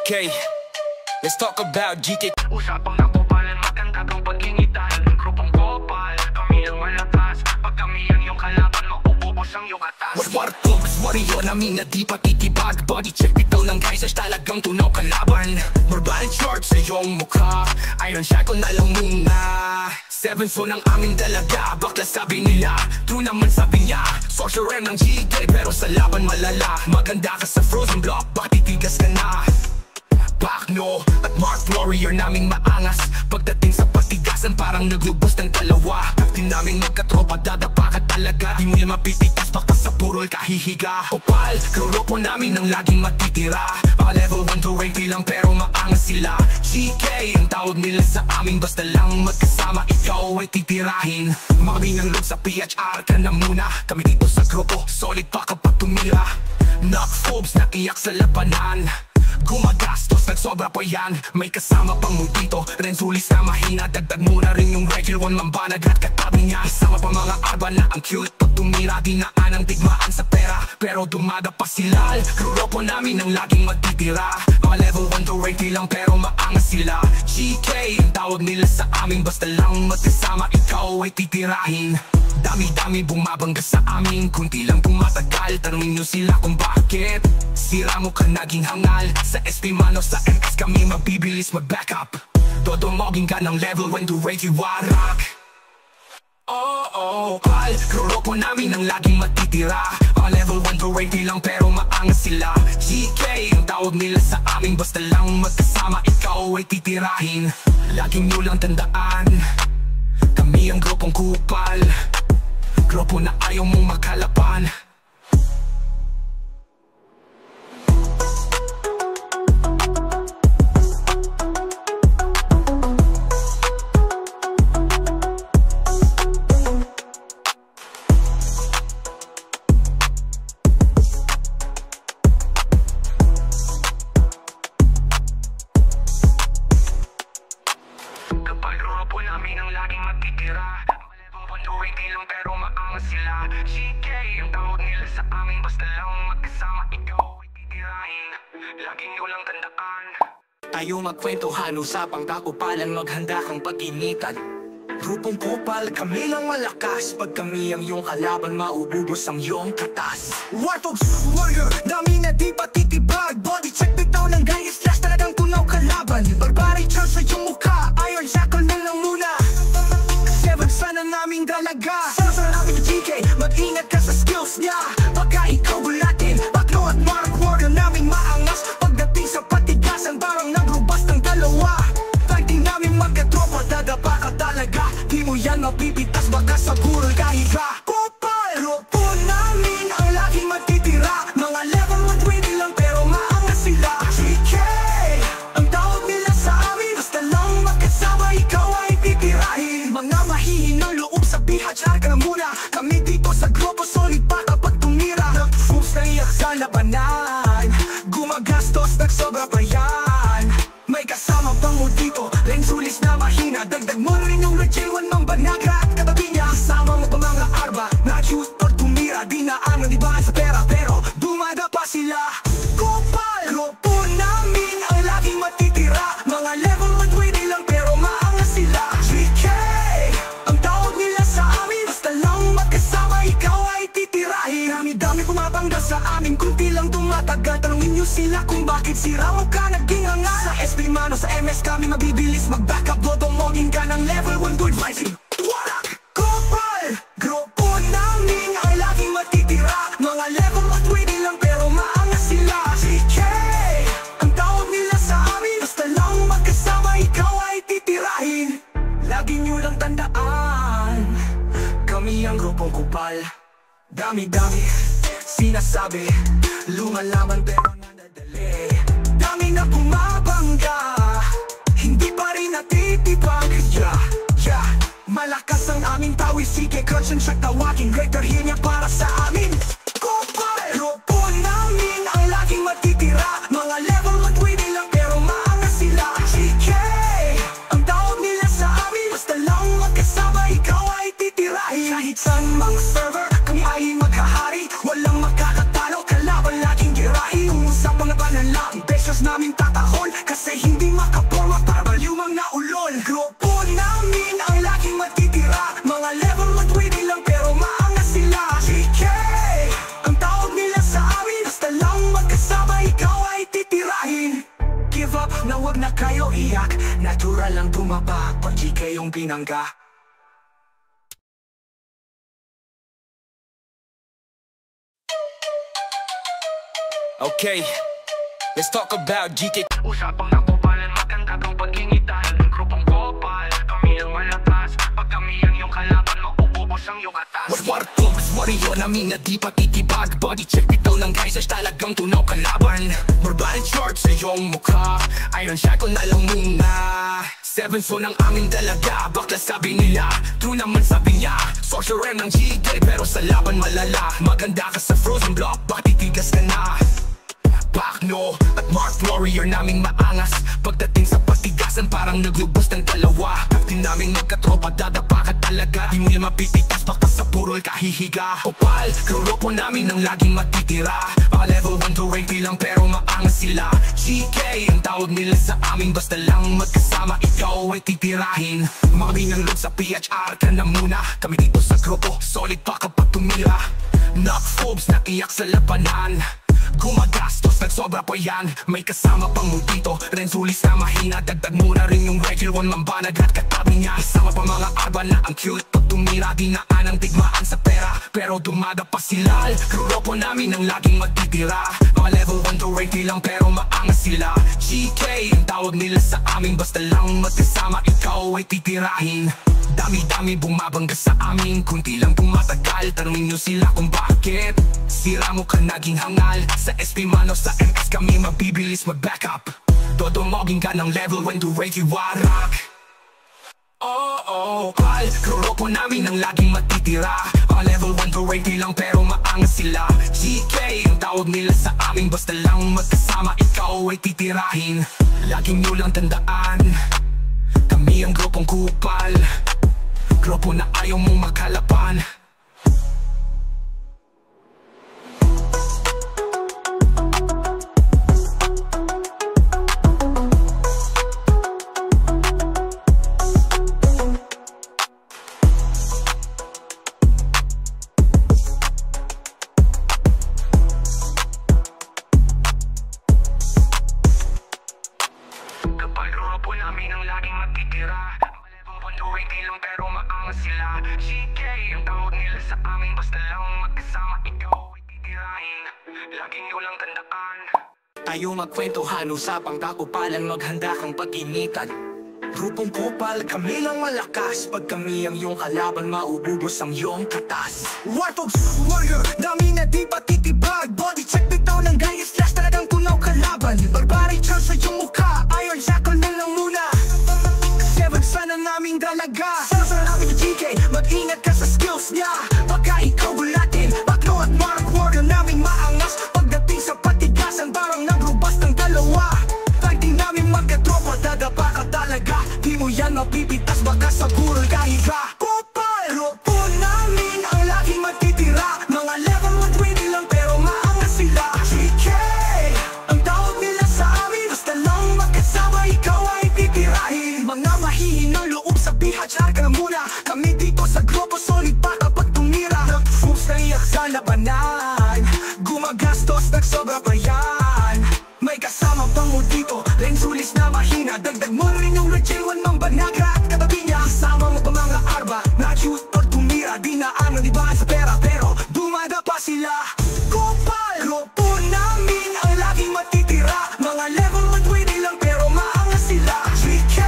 Okay, let's talk about GK. Usapang nakupalan, maganda kang pag-ingitan. Grupong kopal, kami ang malakas. Pag kami ang iyong kalaban, maububos ang iyong atas. Warthogs, warrior namin na di patitibag. Body check bitaw ng guys, talagang tunaw kalaban. Barbaric shorts sa iyong mukha, iron shackle na lang muna. 7 so ng aming dalaga, bakla sabi nila, true naman sabi niya. Sorcerer ng GK, pero sa laban malala. Maganda ka sa frozen block, bakit titigas ka na? Bakno at Mark Warrior naming maangas. Pagdating sa patigasan parang naglubos ng dalawa. Captain naming magkatropa, dadapa ka talaga. Di mo yan mapipitas, baka sa purol kahihiga. Opal, grupo namin ang laging matitira. Mga level 1 to 80 lang pero maangas sila. GK ang tawag nila sa amin, basta lang magkasama ikaw ay titirahin. Mami ng load sa PHR ka na muna. Kami dito sa grupo, solid pa kapag tumira. Knockphobes na iyak sa labanan, gumagastos, nagsobra pa yan. May kasama pang multito, Renzulis na mahina. Dagdag mo na rin yung regular one, mambanag at katabi niya. Isama pa mga arba na ang cute. Pag tumira, dinaan ang tigmaan sa pera, pero dumada pa sila. Grupo namin ang laging magtitira. Mga level 1 to 80 lang pero maangas sila. GK ang tawag nila sa amin, basta lang magkasama ikaw ay titirahin. Dami-dami bumabangga sa amin, kunti lang tumatagal. Tanungin nyo sila kung bakit sira mo ka naging hangal. Sa SP mano, sa MS kami mabibilis mag-backup. Dodumogin ka ng level 1 to 80 warak. Pal, grupo namin ang laging matitira. Mga level 1 to 80 lang pero maangas sila. GK ang tawag nila sa amin, basta lang magkasama ikaw ay titirahin. Laging nyo lang tandaan, kami ang grupong kupal, grupo na ayaw mong makalaban. Kapag grupo namin ang laging magtitira. Lang pero maangas sila. GK ang tawag nila sa amin, basta lang magkasama ikaw ay titirahin. Laging nyo lang tandaan, Tayo magkwentuhan, usapang kakupalan, maghanda kang pag-initan. Grupong kupal, kami lang malakas. Pag kami ang iyong kalaban, maububos ang iyong katas. Warthogs, warrior, dami na di patitibag. Body check bitaw ng guys, slash talagang tunaw kalaban. Barbaric charge sa iyong mukha, iron shackle na lang muna. 7 sana naming dalaga, sorcerer namin yung GK, mag-ingat ka sa skills niya. Baka ikaw bulatin, Bakno at Mark Warrior naming maangas. Pagdating sa patigasan parang naglubas ng dalawa. Fighting namin magkatropa, dadapa ka talaga. Di mo yan mapipitas, baka sa purol kahiga. Kopal, grupo namin ang laging matitira. Mga level 120 lang pero maangas sila. GK ang tawag nila sa amin, basta lang magkasama ikaw ay titirahin. Mga mahihinang loob sa PHR ka na muna. Kami dito sa grupo, solid pa kapag tumira. Nag-fools na iyak sa labanan, gumagastos, nagsobra pa yan. May kasama pang multito, Renzulis na mahina. Dagdag mo rin yung J1 mambanaga at katabi niya. Kasama mo pa mga arba na cute pag tumira. Dinaan ang ibaan sa pera pero dumada pa sila. Kopal, grupo namin ang laging matitira. Mga level 120 lang pero maangas sila. GK ang tawag nila sa amin, basta lang magkasama ikaw ay titirahin. Dami-dami pumabangga sa amin, kunti lang tumatagal. Tanungin nyo sila kung bakit sira mo ka naging hangal. Sa SP mano, sa MS kami mabibilis mag-backup. Dodumogin ka ng level 1 to 80 warak. Kopal, grupo namin ang laging matitira. Mga level 120 lang pero maangas sila. GK ang tawag nila sa amin, basta lang magkasama ikaw ay titirahin. Lagi nyo lang tandaan, kami ang grupong kupal. Dami-dami sinasabi, lumalaman pero nadadali. Dami na bumabangga, hindi pa rin natitibag. Malakas ang aming tawis, sige crunch and check, tawagin greater here niya para sa amin. Kopal, grupo namin ang laging matitira. Mga level 120 lang pero maangas sila. GK ang tawag nila sa amin, basta lang magkasama ikaw ay titirahin. Kahit saan mga server, kami ay maghahari. Walang makakatalo, kalaban laging girahi. Umusap mga banal lang, beses namin tataho. 120 lang pero maangas sila. GK, ang tawag nila sa amin, basta lang magkasama ikaw ay titirahin. Give up na wag na kayo iyak, natural lang tumaba pag GK yung binangga. Okay, let's talk about GK. Usapang nakupalan, maganda kang pag-ingitan. Grupong kopal, kami ang malakas. Pag kami ang iyong kalaban, maububos ang iyong atas. Warrior namin na di pakikibag. Body check bitaw ng guys ay talagang tunaw kalaban. Barbaric short sa iyong mukha, Iron Shackle na lang muna. 7 so ng aming dalaga, bakla sabi nila, true naman sabi niya. Sorcerer ng GK pero sa laban malala. Maganda ka sa frozen block, bakit titigas ka na? Bakno at Mark Warrior naming maangas. Pagdating sa patigasan parang naglubos ng dalawa. Captain naming magkatropa, dadapa ka talaga. Di mo yan mapipitas baka sa purol kahihiga. Opal, grupo namin ang laging matitira. Mga level 1 to rank lang pero maangas sila. GK ang tawag nila sa amin, basta lang magkasama ikaw ay titirahin. Mga binanglog sa PHR ka na muna. Kami dito sa grupo, solid pa kapag tumira. Knock phobes, nakiyak sa labanan. Gumagastos, nagsobra pa yan. May kasama pang mo dito, Renzulis na mahina. Dagdag mo na rin yung regular one, mambanag at katabi niya. Isama pa mga arba na ang cute. Pag tumira, dinaan ang digmaan sa pera, pero dumada pa sila. Grupo namin ang laging magtitira. Mga level 1 to rank lang pero maangas sila. GK ang tawag nila sa amin, basta lang magkasama ikaw ay titirahin. Dami-dami bumabangga sa amin, kunti lang tumatagal. Tanungin nyo sila kung bakit sira mo ka naging hangal. Sa SP man o sa MS kami mabibilis mag-back up. Dodongogin ka ng level when to rate you warak. Pal, grupo namin ang laging matitira. Mga level 1 to rate lang pero maangas sila. GK ang tawag nila sa amin, basta lang magkasama ikaw ay titirahin. Laging nyo lang tandaan, kami ang grupong kupal, grupo na ayaw mong makalapan. Kapag grupo namin ang laging magtitira. Level 1 to 80 lang pero maangas sila. GK ang tawag nila sa amin, basta lang magkasama ikaw ay titirahin. Laging nyo lang tandaan, Tayo magkwentuhan, usapang kakupalan, maghanda kang pag-initan. Grupong kupal, kami lang malakas. Pag kami ang iyong kalaban, maububos ang iyong katas. Warrior, dami na di patitibag. Body check bitaw ng guys, slash talagang tunaw kalaban. Barbaric chance sa iyong mukha, Iron Shackle na lang muna. 7 sana naming dalaga. Sana namin yung GK, mag-ingat ka sa skills niya. Baka ikaw bulatin, Bakno at Mark Warrior naming maangas. Pagdating sa patigasan, parang nagrubas ng dalawa. Pagdating namin magkatropa, dadapa ka talaga. Di mo yan mapipitas, baka sa gurol kahiga. Kupal, grupo namin ang laging magtitira. Mga level 120 lang pero maangas sila. GK, ang tawag nila sa amin, basta lang magkasama ikaw ay titirahin. Mga mahihinang loob sa PHR ka na muna. Kami dito sa grupo, solid pa kapag tumira. Nag-foops na iyak sa labanan, gumagastos, nagsobra pa yan. May kasama pang mo dito, Renzulis na mahina. Dagdag mo rin yung Rachel One, mambanaga at katabi niya. Isama mo pa mga arba, na cute or tumira. Dinaan ang ibaan sa pera pero dumada pa sila. Kupal, grupo namin ang laging matitira. Mga level 120 lang pero maangas sila. GK,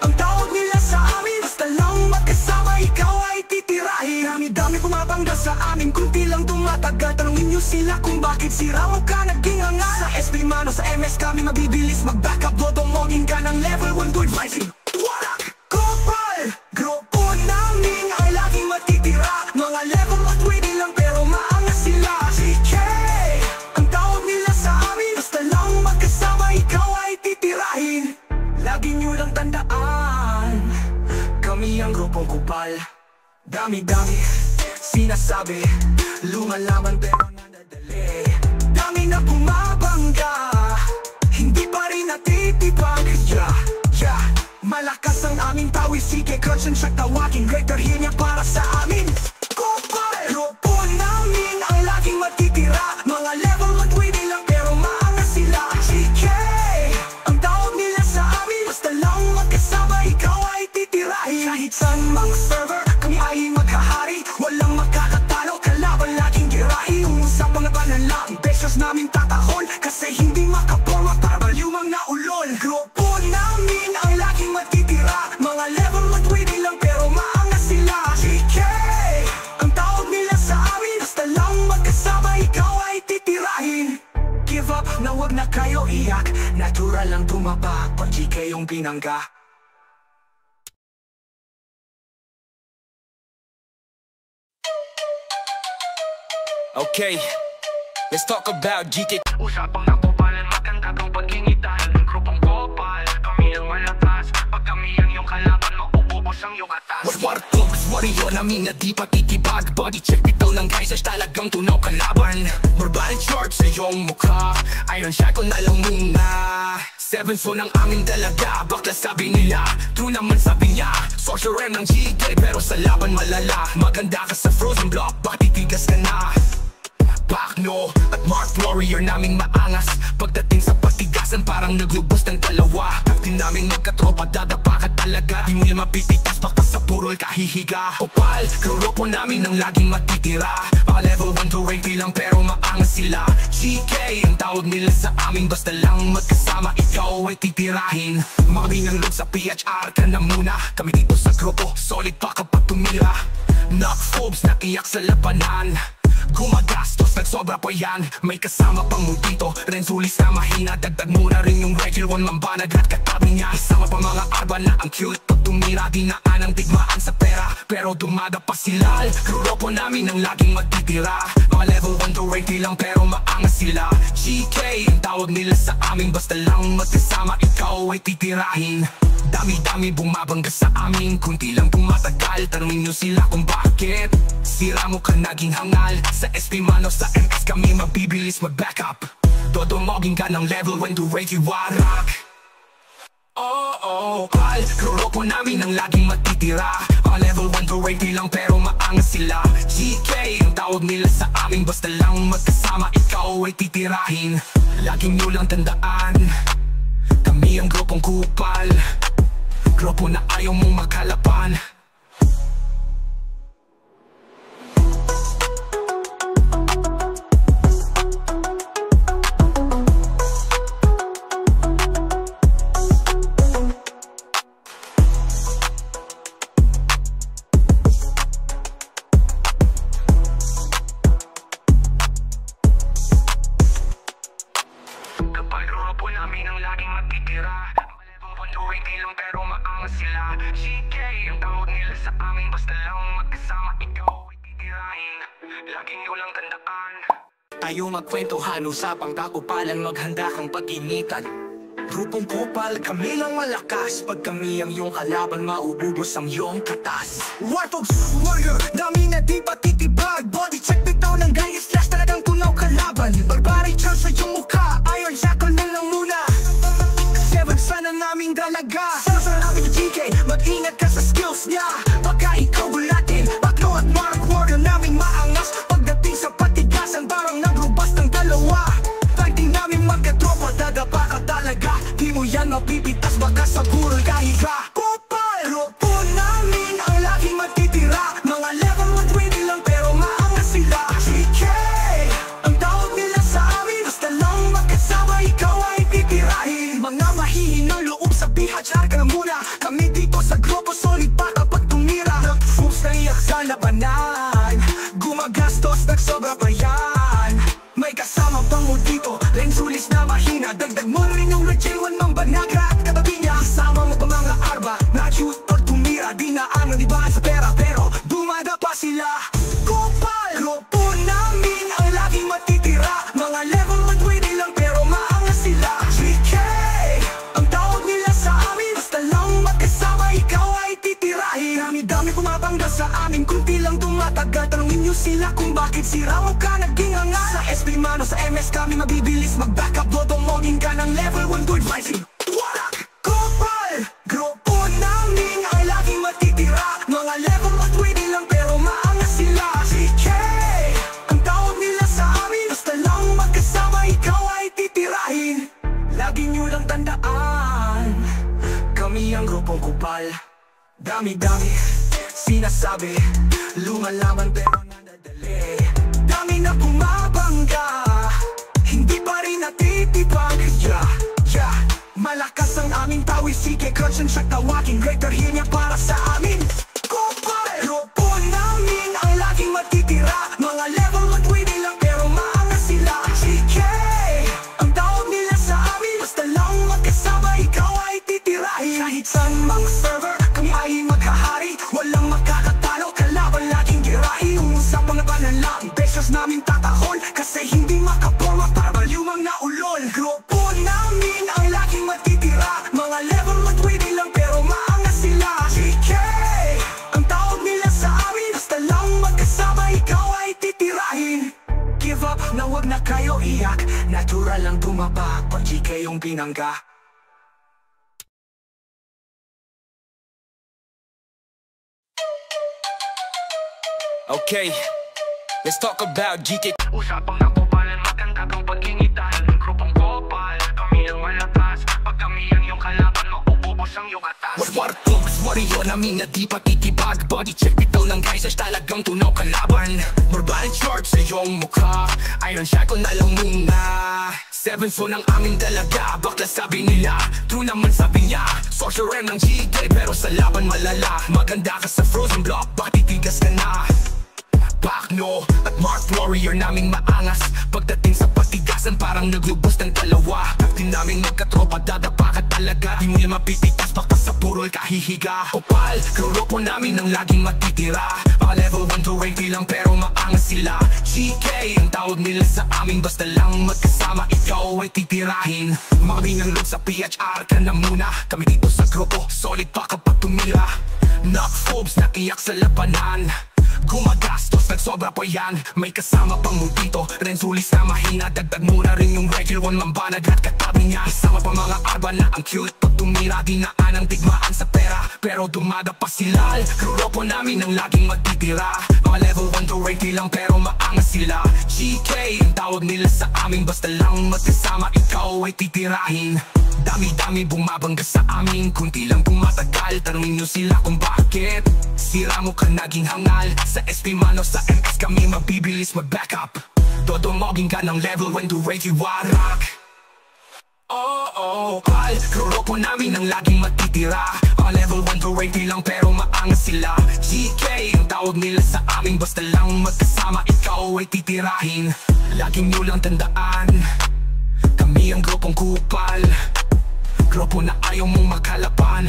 ang tawag nila sa amin, basta lang magkasama ikaw ay titirahin. Dami-dami bumabangga sa amin, kunti lang tumatagal. Tanungin nyo sila kung bakit sira mo ka naging hangal. Sa SP man o sa MS kami mabibilis mag-back up. Dodongogin ka ng level 1 to advising warak. Kupal, grupo namin ang laging matitira. Mga level 120 lang pero maangas sila. GK, ang tawag nila sa amin, basta lang magkasama ikaw ay titirahin. Lagi nyo lang tandaan, kami ang grupong kupal. Dami-dami sinasabi, lumalaban pero nadadali. Dami na bumabangga, hindi pa rin natitibag. Malakas ang aming pawis, sige crunch and check tawagin Greater heal niya para sa amin. Kupal, grupo namin ang laging matitira. Mga level 120 lang pero maangas sila. GK, ang tawag nila sa amin, basta lang magkasama ikaw ay titirahin. Kahit saan mga server, kami ay maghahari. Walang makakatalo, kalaban laging girahin. Umusap mga panalangin, beses namin tatahol. Kasi hindi makaporma para lumang naulol. Grupo namin ang laging matitira. Mga level 120 lang pero maangas sila. GK, ang tawag nila sa amin, basta lang magkasama ikaw ay titirahin. Give up na wag na kayo iyak, natural lang tumaba pag GK yung binangga. Okay, let's talk about GK. Usapang nakupalan, maganda kang pag-ingitan. Grupong Kopal, kami ang malakas. Pag kami ang iyong kalaban, maububos ang iyong atas. What warrior namin na di patitibag. Body check bitaw ng guys, talagang tunaw kalaban. Marbalit short sa iyong mukha, iron shackle na lang muna. 7 so ng aming dalaga, bakla sabi nila, true naman sabi niya. Sorcerer ng GK pero sa laban malala. Maganda ka sa frozen block, bakit titigas ka na? Bakno at Mark warrior naming maangas. Pagdating sa patigasan parang naglubos ng dalawa. Captain namin magkatropa, dadapa ka talaga. Di mo na mapipitas baka sa purol kahihiga. Opal, grupo namin ang laging matitira. Mga level 1 to 80 lang pero maangas sila. GK ang tawag nila sa amin, basta lang magkasama ikaw ay titirahin. Mami ng load sa PHR ka na muna. Kami dito sa grupo, solid pa kapag tumira. Knock phobes, nakiyak sa labanan. Gumagastos, nagsobra pa yan. May kasama pang mo dito, Renzulis na mahina. Dagdag mo na rin yung regular one, mambanag at katabi niya. Isama pa mga arba na ang cute. Pag tumira, dinaan ang digmaan sa pera. Pero dumada pa sila. Grupo namin ang laging magtitira. Mga level 1 to 80 lang pero maangas sila. GK ang tawag nila sa amin, basta lang magkasama ikaw ay titirahin. Dami-dami bumabangga sa amin, kunti lang tumatagal. Tanungin nyo sila kung bakit sira mo ka naging hangal. Sa SP mano sa MS kami mabibilis mag-back up. Dodumogin ka ng level 1 to 80 warak. Pal, grupo namin ang laging matitira. Mga level 1 to 80 lang pero maangas sila. GK ang tawag nila sa amin, basta lang magkasama ikaw ay titirahin. Laging nyo lang tandaan, kami ang grupong Kupal, grupo na ayaw mong makalaban. Kapag grupo namin ang laging matitira. Level 1 to 80 lang pero maangas sila. GK ang tawag nila sa amin, basta lang magkasama ikaw ay titirahin. Laging nyo lang tandaan, Tayo magkwentuhan, usapang tagupalan, maghanda kang pag-initan. Grupong Kupal, kami lang malakas. Pag kami ang iyong kalaban, maububos ang iyong katas. Warthogs, warrior, dami na di patitibag. Body check bitaw ng guys, slash talagang tunaw kalaban. Barbaric chance sa iyong mukha, iron shackle na lang muna. 7 sana naming dalaga. Sana namin yung GK, mag-ingat ka sa skills niya. Baka ikaw bulatin, Baklo at Mark warrior naming maangas. Pagdating sa patigasan, parang nagrubas ng dalawa. Pagdating namin magkatropa, dadapa ka talaga. Di mo yan mapipitas, baka sa purol kahiga. Kupal, grupo namin ang laging matitira. Mga level 120 lang pero maangas sila. GK ang tawag nila sa amin, basta lang magkasama ikaw ay titirahin. Mga mahihinang loob sa PHR ka na muna. Kami dito sa grupo, solid pa kapag tumira. Nag-fools na iyak sa labanan, gumagastos, nagsobra pa yan. May kasama pang mo dito, Renzulis na mahina. Dagdag mo rin yung Rachel ng banagra at katabi niya. Isama mo pa mga arba, na-shoot or tumira. Dinaan ang ibaan sa pera pero dumada pa sila. Kupal, grupo namin ang laging matitira. Mga level 120 lang pero maangas sila. GK ang tawag nila sa amin, basta lang magkasama ikaw ay titirahin. Dami-dami pumapangga sa amin, kunti lang tumatagal. Tanungin nyo sila kung bakit sira mo ka naging hangal. Sa SP mano sa MS kami mabibilis mag-back up. Dodumogin ka ng level 1 to 80 warak. Kupal, grupo Dami-dami sinasabi, lumalaban pero nadadali. Dami na bumabangga, hindi pa rin natitibag. Malakas ang aming tawis, sige Kurtson siya tawagin. Greater heal niya para sa amin. Kupal, grupo namin ang laging matitira. Mga level 120 lang pero maangas sila. GK, ang tawag nila sa amin, basta lang magkasama ikaw ay titirahin. Kahit saan mga server, kami ay maghahari. Walang makakatalo, kalaban laging girahin. Umusap mga banala, beses namin tatahol, kasi hindi makaporma para lumang na ulol. Grupo namin ang laging matitira. Mga level 120 lang pero maangas sila. GK, ang tawag nila sa amin, basta lang magkasama ikaw ay titirahin. Give up na wag na kayo iyak, natural lang tumaba pag GK yung binangga. Okay, let's talk about GK. Usapang nakupalan, maganda kang pag-ingitan. Grupong kopal, kami ang malakas. Pag kami ang iyong kalaban, maububos ang iyong atas. What folks, warrior namin na di patitibag. Body check, bitaw ng guys, talagang tunaw kalaban. Marbalit short sa iyong mukha, iron shackle na lang muna. 7 so ng aming dalaga, bakla sabi nila, true naman sabi niya. Sorcerer ng GK, pero sa laban malala. Maganda ka sa frozen block, bakit titigas ka na? Bakno at Mark warrior naming maangas. Pagdating sa patigasan parang naglubos ng dalawa. Di namin magkatropa, dadapa ka talaga. Di mo yan mapipitas, baka sa purol kahihiga. Opal, grupo namin ang laging matitira. Mga level 1 to 80 lang pero maangas sila. GK, ang tawag nila sa amin, basta lang magkasama ikaw ay titirahin. Mga ng loot sa PHR ka na muna. Kami dito sa grupo, solid pa kapag tumira. Knock phobes na iyak sa labanan. Gumagastos, nagsobra pa yan. May kasama pang multito, Renzulis na mahina. Dagdag muna rin yung regular one, mambanag at katabi niya. Isama pa mga arba na ang cute. Pag tumira, dinaan ang tigmaan sa pera, pero dumada pa sila. Grupo namin ang laging magtitira. Mga level 1 to 80 lang pero maangas sila. GK, ang tawag nila sa amin, basta lang magkasama ikaw ay titirahin. Dami-dami bumabangga sa amin, kunti lang tumatagal. Tanungin nyo sila kung bakit sira mo ka naging hangal. Sa SP mano sa MS kami mabibilis mag-backup. Dodumogin ka ng level 1 to 80 warak. Pal, grupo namin ang laging matitira. Mga level 1 to 80 lang pero maangas sila. GK, ang tawag nila sa amin, basta lang magkasama ikaw ay titirahin. Laging nyo lang tandaan, kami ang grupong kupal. Grupo na ayaw mong makalaban.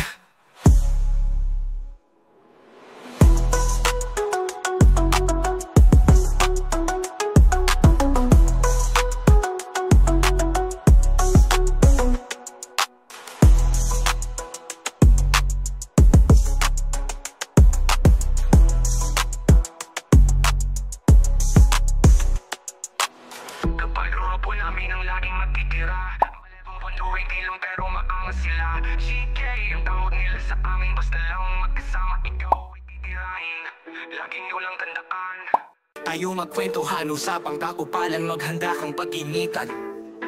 Kapag grupo namin ang laging magtitira. Lang pero maangas sila. GK, ang tawag nila sa amin, basta lang magkasama ikaw ay titirahin. Laging nyo lang tandaan, Tayo magkwentuhan, usapang kakupalan, maghanda kang pag-initan.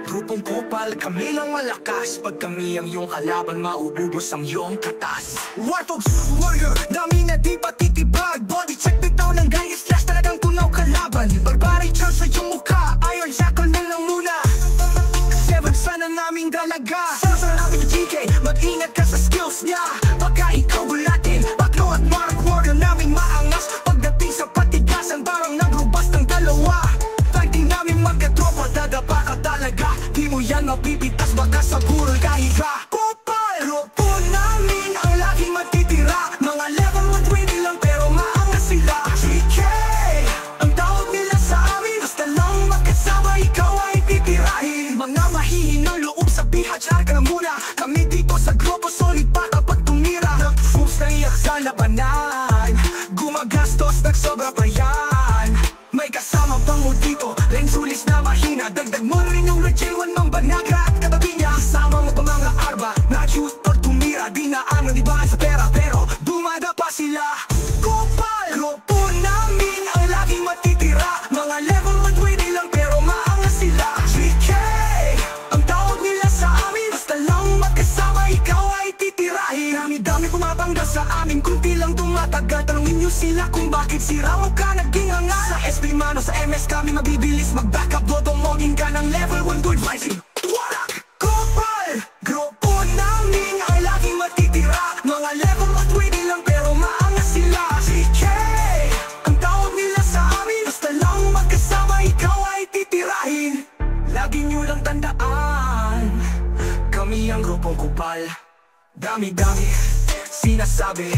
Grupong kupal, kami lang malakas. Pag kami ang iyong kalaban, maububos ang iyong katas. Warthogs, warrior, dami na di patitibag. Body check, bitaw ng guys, slash talagang tunaw kalaban. Barbaric charge sa iyong mukha, iron shackle na lang muna. 7 sana naming dalaga. Sa namin yung GK, mag-ingat ka sa skills niya. Baka ikaw bulatin, Baklo at Mark warrior naming maangas. Pagdating sa patigasan, parang nagrubas ng dalawa. Fighting namin magkatropa, dadapa ka talaga. Di mo yan mapipitas, baka sa burol kahiga. Kupal, grupo namin ang laging matitira. Mga level 120 lang pero maangas sila. GK, ang tawag nila sa amin, basta lang magkasama ikaw ay titirahin. Mga mahihinang loob sa PHR ka na muna. Kami dito sa grupo, solid pa kapag tumira. Nag-fools na iyak sa labanan, gumagastos, nagsobra pa yan. May kasama pang dito, Renzulis na mahina. Dagdag mo rin yung J1 mambanaga at katabi niya. Kasama mo pa mga arba na cute pag tumira. Di na ang nandibaan sa pera pero dumada pa sila. Kupal, grupo namin ang laging matitira. Mga level 120 lang pero maangas sila. GK, ang tawag nila sa amin, basta lang magkasama ikaw ay titirahin. Dami-dami pumabangga sa amin, kunti lang nila kung bakit sira mo ka naging angas. Sa SP mano sa MS kami mabibilis mag-backup. Dodongogin ka ng level 1 good vibes. Warak! Kopal! Grupo namin ay laging matitira. Mga level 120 lang pero maangas sila. CK! Ang tawag nila sa amin, basta lang magkasama ikaw ay titirahin. Lagi nyo lang tandaan, kami ang grupong kupal. Dami-dami sinasabi,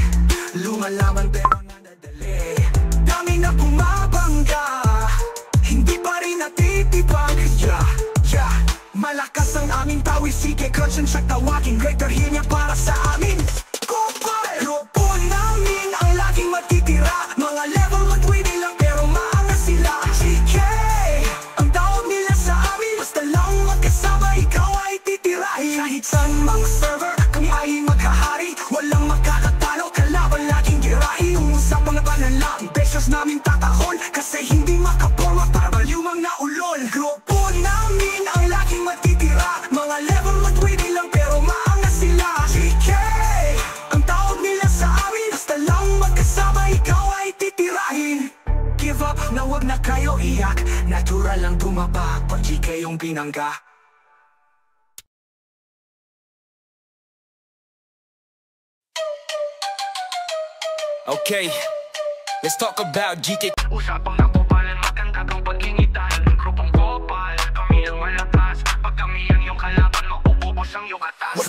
lumalaman pero nadadali. Dami na bumabangga, hindi pa rin natitipag. Malakas ang aming tawis, sige crunch and check tawagin. Greater here niya para sa amin. Kupal! Grupo namin ang laging matitira. Mga level 120 lang pero maangas sila. CK! Ang tawag nila sa amin, basta lang magkasama ikaw ay titirahin. Kahit saan mga server, kami ay maghahari. Walang makakatalo, kalaban laging girahi. Umusap mga banala, beses namin tatahol. Kasi hindi makaporma para balyumang na ulol. Grupo namin ang laging matitira. Mga level 120 lang pero maangas sila. CK! Ang tawag nila sa amin, basta lang magkasama ikaw ay titirahin. Give up na wag na kayo iyak, natural lang tumaba pag GK yung binangga. Okay, let's talk about GK. Usapang nakupalan, maganda kang pag-ingitan. Grupong Kopal, kami ang malakas. Pag kami ang iyong kalaban, maububos ang iyong atas.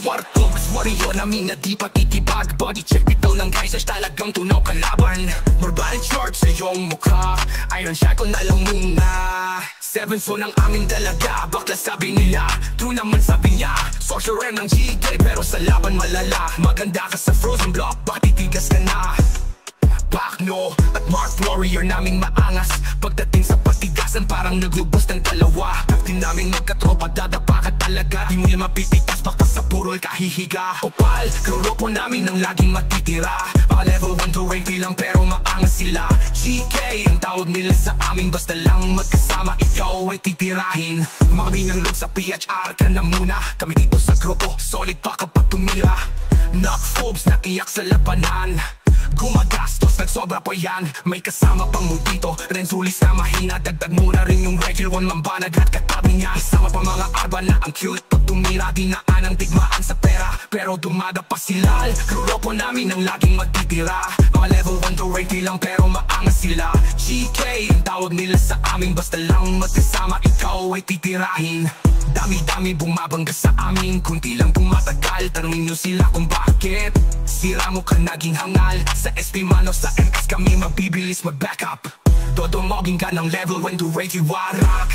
Warrior namin na di pakikibag. Body check bitaw ng guys ay talagang tunaw kalaban. Marbalit short sa iyong mukha, iron shackle na lang muna. 7 so ng aming dalaga, bakla sabi nila, true naman sabi niya. Sorcerer ng GK pero sa laban malala. Maganda ka sa frozen block, bakit titigas ka na? Bakno at Mark Warrior naming maangas. Pagdating sa patigasan parang naglubos ng dalawa. Captain naming magkatropa, dadapa ka talaga. Di mo yan mapipitas baka sa purol kahihiga. Opal, grupo namin ang laging matitira. Mga level 1 to 20 lang pero maangas sila. GK ang tawag nila sa amin, basta lang magkasama ikaw ay titirahin. Mga binang loob sa PHR ka na muna. Kami dito sa grupo, solid pa kapag tumira. Knock phobes, nakiyak sa labanan. Gumagastos, nagsobra pa yan. May kasama pang mo dito, Renzulis na mahina. Dagdag mo na rin yung regular one, mambanag at katabi niya. Isama pa mga arba na ang cute pag tumira. Dinaan ang digmaan sa pera, pero dumada pa sila. Grupo namin ang laging magtitira. Mga level 1 to 80 lang pero maangas sila. GK ang tawag nila sa amin, basta lang magkasama ikaw ay titirahin. Dami-dami bumabangga sa amin, kunti lang tumatagal. Tanungin nyo sila kung bakit sira mo ka naging hangal. Sa SP mano sa MS kami mabibilis mag-backup. Dodongogin ka ng level 1 to 80 warak.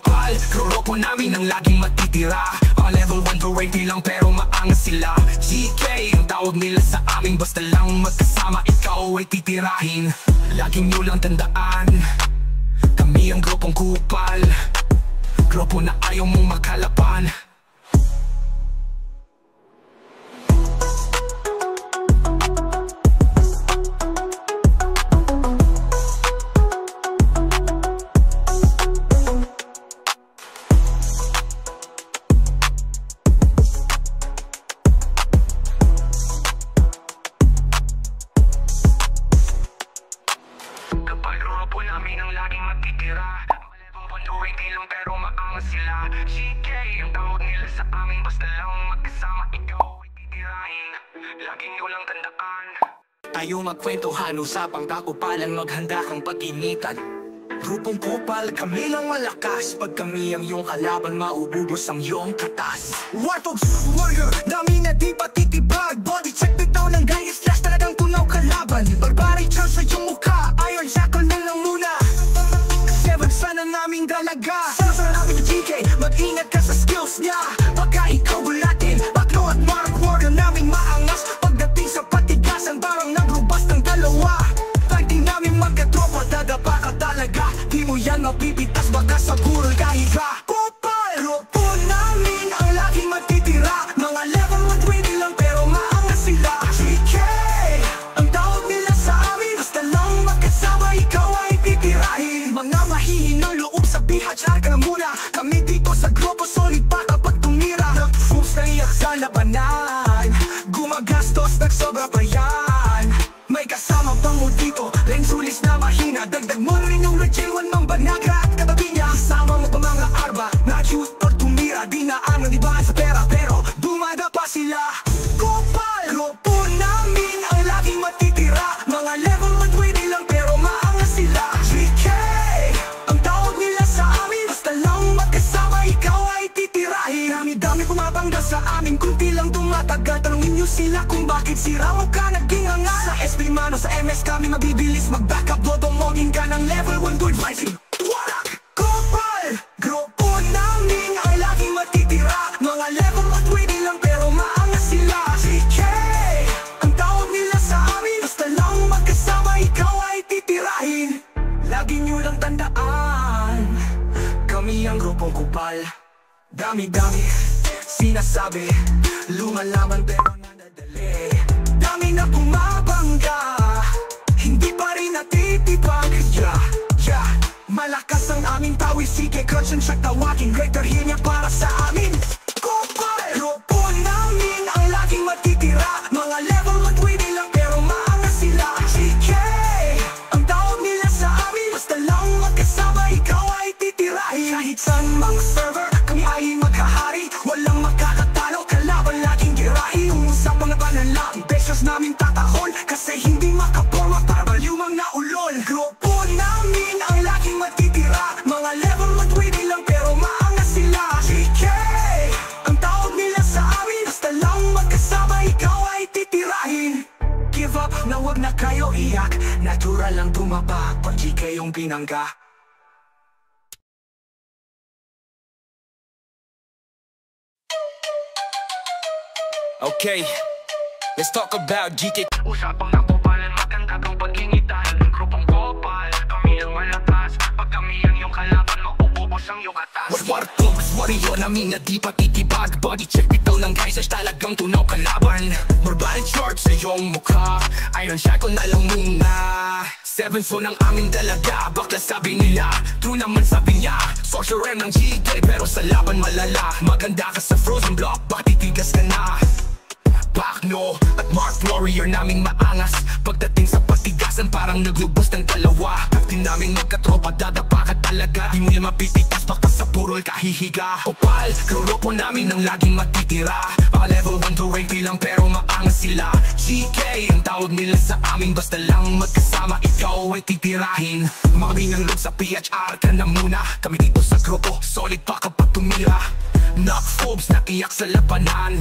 Pal, grupo namin ang laging matitira. Mga level 1 to 80 lang pero maangas sila. GK ang tawag nila sa amin, basta lang magkasama ikaw ay titirahin. Laging nyo lang tandaan, kami ang grupong kupal. Grupo na ayaw mong makalaban. Kapag grupo namin ang laging magtitira. Lang pero maangas sila. GK ang tawag nila sa amin, basta lang magkasama ikaw ay titirahin. Laging nyo lang tandaan, Tayo magkwentuhan, usapang kakupalan, maghanda kang pag-initan. Grupong kupal, kami lang malakas. Pag kami ang iyong kalaban, maububos ang iyong katas. Warthogs, warrior, dami na di patitibag. Body check bitaw ng guys, slash talagang tunaw kalaban. Barbaric charge sa iyong mukha, iron shackle na lang muna. 7 sana naming dalaga. Sana namin GK, mag-ingat ka sa skills niya. Baka ikaw bulatin, Bakno at Mark Warrior naming maangas. Pagdating sa patigasan, parang naglubas ng dalawa. Pagdating namin magkatropa, dadapa ka talaga. Di mo yan mapipitas, baka sa gurol kahiga. Kupal, grupo namin ang laging matitira. Mga level 120 lang pero maangas sila. GK, ang tawag nila sa amin, basta lang magkasama ikaw ay titirahin. Mga mahihinang loob sa PHR ka na muna. Kami dito sa grupo, solid pa kapag tumira. Nag-foops na iyak sa labanan, gumagastos, nagsobra pa yan. Renzulis na mahina, dagdag mo rin yung Regil 1 Mambanaga at katabi niya. Kasama mo pa mga arba na cute or tumira. Di na ang nandibaan sa pera pero dumada pa sila. Kopal, grupo namin ang laging matitira. Mga level 120 lang pero maangas sila. GK, ang tawag nila sa amin. Basta lang magkasama ikaw ay titirahin. Dami-dami pumapangga sa amin, kunti lang tumatagal. Tanungin niyo sila kung bakit sira mo ka naging angal. Sa SP Mano, sa MS kami mabibilis mag-backup. Dodongogin ka ng level 1 to advising. Warak! Kopal, grupo namin ang laging matitira. Mga level 120 lang pero maangas sila. GK, ang tawag nila sa amin. Basta lang magkasama ikaw ay titirahin. Lagi niyo lang tandaan, kami ang grupong Kupal. Dami-dami sinasabi, lumalaman pero nadadali. Dami na bumabangga, hindi pa rin natitipag. Malakas ang aming tawis, sige crunch and check tawagin. Greater heal niya para sa amin. Kupal, grupo namin ang laging matitira. Mga level 120 lang pero maangas sila. GK, ang tawag nila sa amin. Basta lang magkasama ikaw ay titirahin. Kahit saan mga server kami ay maghahari. Walang makakatalo, kalaban laging girahi. Umusap mga panalangin, besos namin tatahol. Kasi hindi makaporma para balyumang naulol. Grupo namin ang laging matitira. Mga level 120 lang pero maangas sila. GK, ang tawag nila sa amin. Basta lang magkasama ikaw ay titirahin. Give up na wag na kayo iyak. Natural lang tumaba pag GK yung binangga. Okay, let's talk about GK. Usapang nakupalan, maganda kang pag-ingitan. Grupong Kopal, kami ang malakas. Pag kami ang iyong kalaban, maububos ang iyong atas. Warrior namin na di patitibag. Body check bitaw ng guys ay talagang tunaw kalaban. Marbalit short sa iyong mukha, iron shackle na lang muna. 7 so ng aming dalaga, bakla sabi nila. True naman sabi niya, sorcerer ng GK pero sa laban malala. Maganda ka sa frozen block, bakit titigas ka na? Bakno at Mark Warrior naming maangas. Pagdating sa patigasan parang naglubos ng dalawa. Kapti naming magkatropa, dadapa ka talaga. Di mo yan mapititas, baka sa purol kahihiga. Kopal, grupo namin ang laging matitira. Mga level 1 to 80 lang pero maangas sila. GK, ang tawag nila sa amin. Basta lang magkasama ikaw ay titirahin. Mami ng loot sa PHR ka na muna. Kami dito sa grupo, solid pa kapag tumira. Knock phobes, nakiyak sa labanan.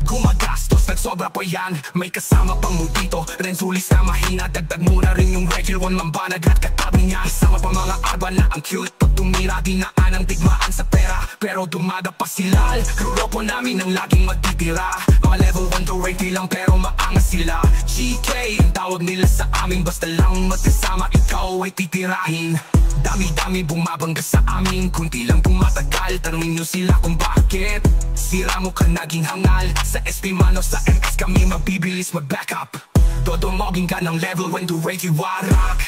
Gumagastos, nagsobra pa yan. May kasama pang mo dito, Renzulis na mahina. Dagdag mo na rin yung Regil 1 Mambanag at katabi niya. Isama pa mga arba na ang cute. Pag tumira, dinaan ang digmaan sa pera pero dumada pa sila. Grupo namin ang laging matitira. Mga level 1 to 80 lang pero maangas sila. GK, ang tawag nila sa amin. Basta lang magkasama ikaw ay titirahin. Dami-dami bumabangga sa amin, kunti lang tumatagal. Tanungin nyo sila kung bakit sira mo ka naging hangal. Sa SP Mano, sa MS kami mabibilis mag-backup. Dodongogin ka ng level 1 to 80 warak.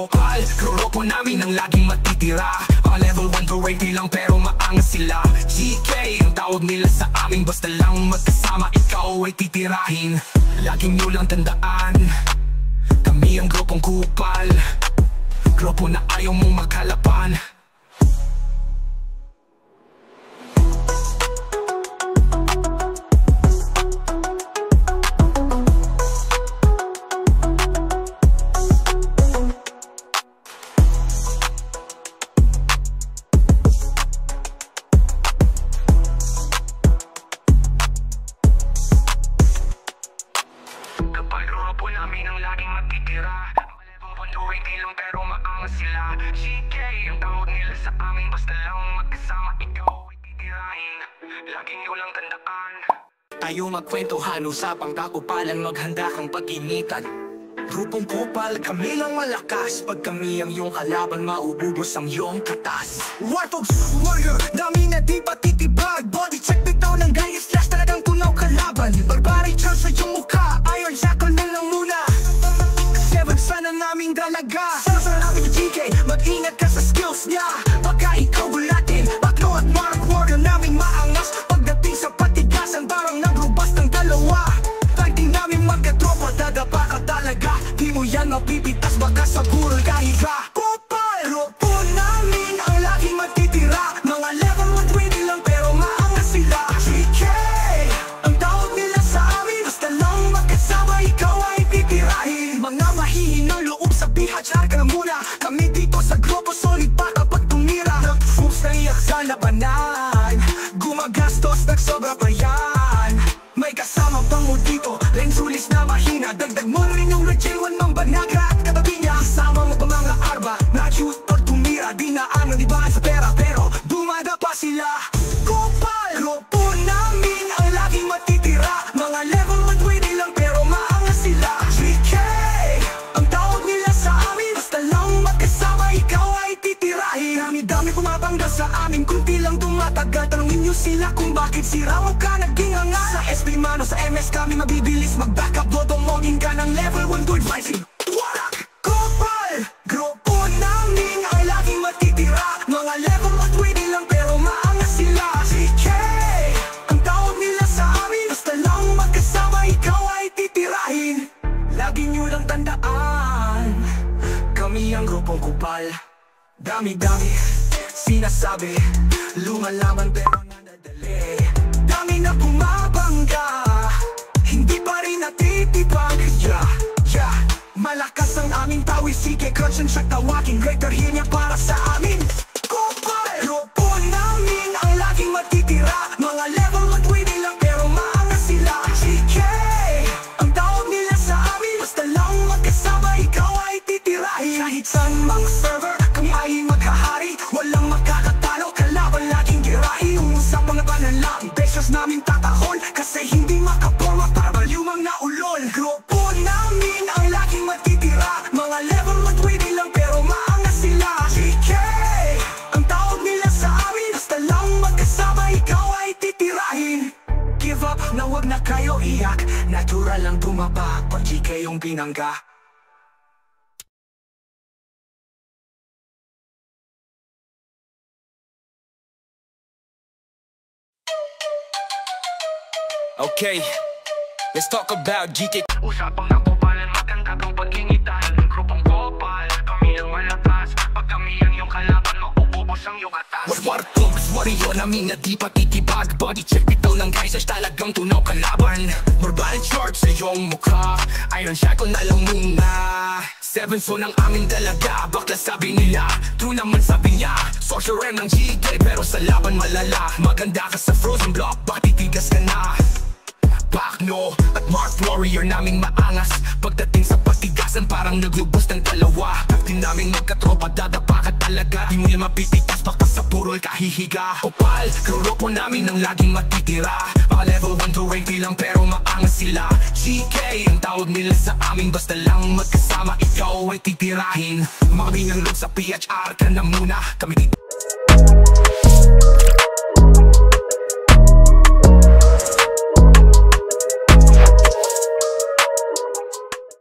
Pal, grupo namin ang laging matitira. Level 1 to 80 lang pero maangas sila. GK, ang tawag nila sa amin. Basta lang magkasama ikaw ay titirahin. Laging nyo lang tandaan, kami ang grupong Kupal. Grupo na ayaw mong makalaban. Kapag grupo namin ang laging matitira. Level 1 to 80 lang pero maangas sila. GK, ang tawag nila sa amin. Basta lang magkasama ikaw ay titirahin. Laging nyo lang tandaan, Tayo magkwentuhan, usapang kakupalan. Maghanda kang pag-initan. Grupong Kupal, kami lang malakas. Pag kami ang iyong kalaban, maububos ang iyong katas. Warrior, dami na di patitibag. Body check bitaw ng guys, slash talagang tunaw kalaban. Barbaric chance sa iyong mukha, iron shackle na lang muna. 7 sana naming dalaga. Sana sa namin yung GK, mag-ingat ka sa skills niya. Baka ikaw bulatin, Bakno at Mark Warrior naming maangas. Pagdating sa patigasan, parang naglubas ng dalawa. Pag di namin magkatropa, dadapa ka talaga. Di mo yan mapipitas, baka sa burol ka higa. Kupal, grupo namin ang laging matitira. Mga level 120 lang pero maangas sila. GK, ang tawag nila sa amin, basta lang magkasama ikaw ay pipirahin. Mga mahihinang loob sa bihachar ka na muna. Kami dito sa grupo solid pa kapag tumira. Nag-fools na iyak sa labanan, gumagastos nagsobra pa yan. May kasama pang mo dito, lensulis na mahina. Dagdag mo rin yung Rachel 1 mang banagra at katabi niya. Kasama mo pa mga arba na shoot or tumira. Di na ano di ba sa pera pero dumada pa sila. Kupal, grupo namin ang laging matitira. Mga level 120 lang pero maangas sila. GK, ang tawag nila sa amin, basta lang magkasama ikaw ay titirahin. Dami-dami pumapangga sa amin, kunti lang tumatagal. Tanungin niyo sila kung bakit sira mo ka naging angal. Sa SP mano, sa MS kami mabibilis mag-backup. Dodongogin ka ng level 1.5. Warak! Kupal, grupo namin ang laging matitira. Mga level 120 lang pero maangas sila. GK, ang tawag nila sa amin, basta lang magkasama ikaw ay titirahin. Lagi niyo lang tandaan, kami ang grupong kupal. Dami-dami sinasabi, lumalaban pero nadadali. Dami na bumabangga, hindi pa rin natitipag. Malakas ang aming tawis, sige Crunch and Shack tawagin. Greater heal niya para sa amin. Kupal, grupo namin ang laging matitira. Mga level 120 lang pero maangas sila. GK, ang tawag nila sa amin, basta lang magkasama ikaw ay titirahin. Kahit saan mang server, kami ay maghahari. Walang makakatalo, kalaban laging girahi. Umusap mga panalangin, beses namin tatahol. Kasi hindi makaporma para balyumang na ulol. Grupo namin ang laging matitira. Mga level 120 lang pero maangas sila. GK, ang tawag nila sa amin, basta lang magkasama ikaw ay titirahin. Give up na wag na kayo iyak, natural lang tumaba pag GK yung binangga. Okay, let's talk about GK. Usapang nakupalan, maganda kang pag-ingitan. Grupong Kupal, kami ang malakas. Pag kami ang iyong kalaban, mauubos ang iyong atas. What close, warrior namin na di patitibag. Body check bitaw ng guys ay talagang tunaw kalaban. Marbalan short sa iyong mukha, iron shackle na lang muna. 7 so ng aming dalaga, bakla sabi nila. True naman sabi niya, sorcerer ng GK pero sa laban malala. Maganda ka sa frozen block, bakit titigas ka na? Bakno at Mark Warrior naming maangas. Pagdating sa patigasan parang naglubos ng dalawa. Di namin magkatropa, dadapa ka talaga. Di mo yan mapipitas, baka sa purol kahihiga. Kupal, grupo namin ang laging matitira. Mga level 1 to 80 lang pero maangas sila. GK, ang tawag nila sa amin, basta lang magkasama ikaw ay titirahin. Mga bingang sa PHR ka na muna, kami dito